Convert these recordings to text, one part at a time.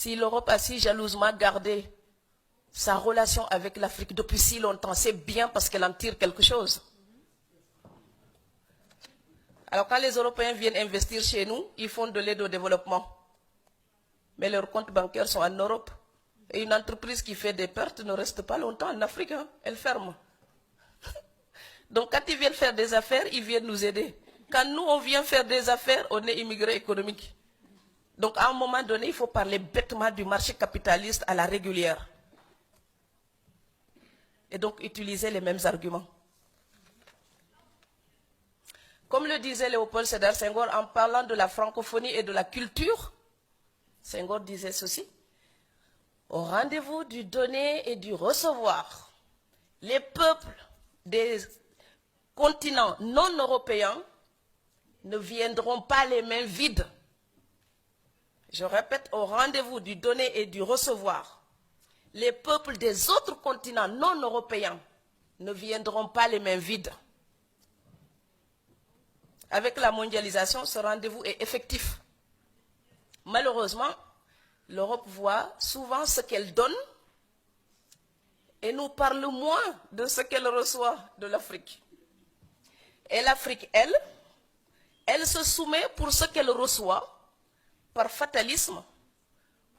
Si l'Europe a si jalousement gardé sa relation avec l'Afrique depuis si longtemps, c'est bien parce qu'elle en tire quelque chose. Alors quand les Européens viennent investir chez nous, ils font de l'aide au développement. Mais leurs comptes bancaires sont en Europe. Et une entreprise qui fait des pertes ne reste pas longtemps en Afrique, hein. Elle ferme. Donc quand ils viennent faire des affaires, ils viennent nous aider. Quand nous, on vient faire des affaires, on est immigrés économiques. Donc à un moment donné, il faut parler bêtement du marché capitaliste à la régulière. Et donc utiliser les mêmes arguments. Comme le disait Léopold Sédar Senghor en parlant de la francophonie et de la culture, Senghor disait ceci: au rendez-vous du donner et du recevoir, les peuples des continents non européens ne viendront pas les mains vides. Je répète, au rendez-vous du donner et du recevoir, les peuples des autres continents non européens ne viendront pas les mains vides. Avec la mondialisation, ce rendez-vous est effectif. Malheureusement, l'Europe voit souvent ce qu'elle donne et nous parle moins de ce qu'elle reçoit de l'Afrique. Et l'Afrique, elle se soumet pour ce qu'elle reçoit par fatalisme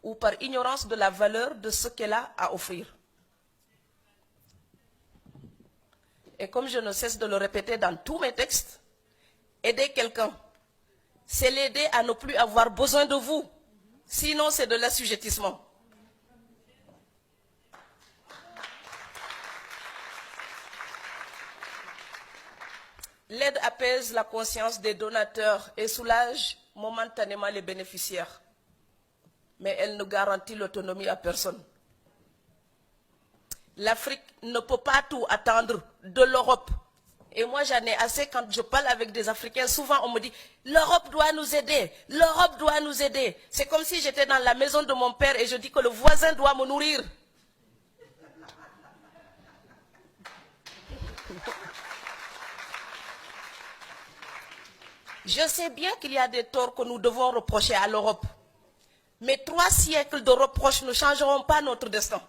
ou par ignorance de la valeur de ce qu'elle a à offrir. Et comme je ne cesse de le répéter dans tous mes textes, aider quelqu'un, c'est l'aider à ne plus avoir besoin de vous. Sinon, c'est de l'assujettissement. L'aide apaise la conscience des donateurs et soulage momentanément les bénéficiaires. Mais elle ne garantit l'autonomie à personne. L'Afrique ne peut pas tout attendre de l'Europe. Et moi, j'en ai assez quand je parle avec des Africains. Souvent, on me dit, l'Europe doit nous aider, l'Europe doit nous aider. C'est comme si j'étais dans la maison de mon père et je dis que le voisin doit me nourrir. Je sais bien qu'il y a des torts que nous devons reprocher à l'Europe. Mais 3 siècles de reproches ne changeront pas notre destin.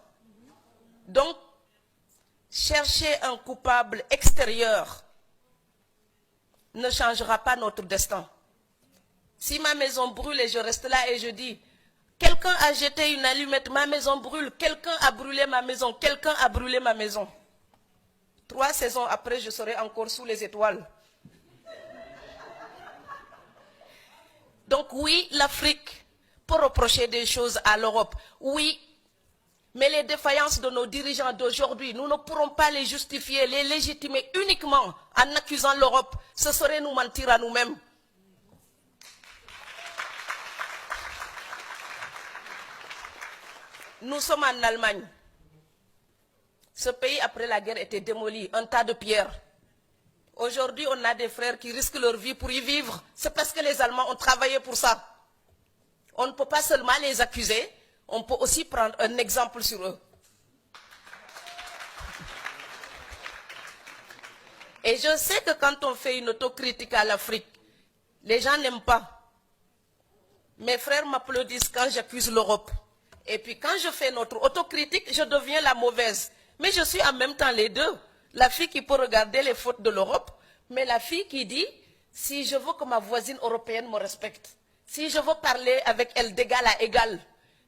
Donc, chercher un coupable extérieur ne changera pas notre destin. Si ma maison brûle et je reste là et je dis, quelqu'un a jeté une allumette, ma maison brûle, quelqu'un a brûlé ma maison, quelqu'un a brûlé ma maison. 3 saisons après, je serai encore sous les étoiles. Donc oui, l'Afrique peut reprocher des choses à l'Europe. Oui, mais les défaillances de nos dirigeants d'aujourd'hui, nous ne pourrons pas les justifier, les légitimer uniquement en accusant l'Europe. Ce serait nous mentir à nous-mêmes. Nous sommes en Allemagne. Ce pays, après la guerre, était démoli, un tas de pierres. Aujourd'hui, on a des frères qui risquent leur vie pour y vivre. C'est parce que les Allemands ont travaillé pour ça. On ne peut pas seulement les accuser, on peut aussi prendre un exemple sur eux. Et je sais que quand on fait une autocritique à l'Afrique, les gens n'aiment pas. Mes frères m'applaudissent quand j'accuse l'Europe. Et puis quand je fais notre autocritique, je deviens la mauvaise. Mais je suis en même temps les deux. La fille qui peut regarder les fautes de l'Europe, mais la fille qui dit, si je veux que ma voisine européenne me respecte, si je veux parler avec elle d'égal à égal,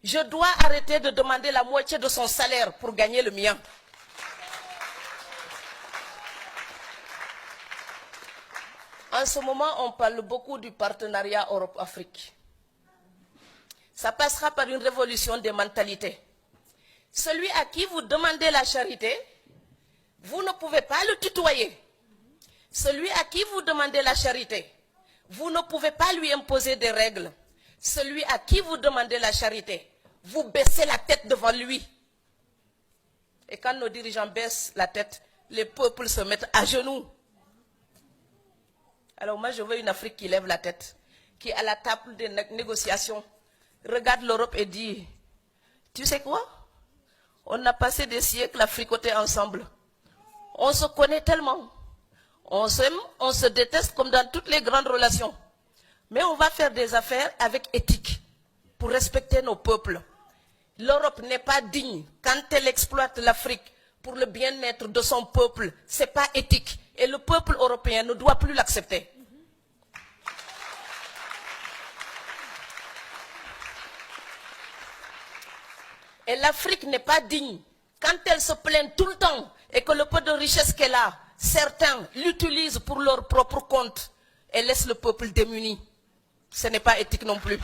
je dois arrêter de demander la moitié de son salaire pour gagner le mien. En ce moment, on parle beaucoup du partenariat Europe-Afrique. Ça passera par une révolution des mentalités. Celui à qui vous demandez la charité, vous ne pouvez pas le tutoyer. Celui à qui vous demandez la charité, vous ne pouvez pas lui imposer des règles. Celui à qui vous demandez la charité, vous baissez la tête devant lui. Et quand nos dirigeants baissent la tête, les peuples se mettent à genoux. Alors moi, je veux une Afrique qui lève la tête, qui à la table des négociations regarde l'Europe et dit, tu sais quoi? On a passé des siècles à fricoter ensemble. On se connaît tellement. On s'aime, on se déteste comme dans toutes les grandes relations. Mais on va faire des affaires avec éthique pour respecter nos peuples. L'Europe n'est pas digne quand elle exploite l'Afrique pour le bien-être de son peuple. Ce n'est pas éthique. Et le peuple européen ne doit plus l'accepter. Et l'Afrique n'est pas digne quand elle se plaint tout le temps et que le peu de richesse qu'elle a, certains l'utilisent pour leur propre compte et laissent le peuple démuni. Ce n'est pas éthique non plus.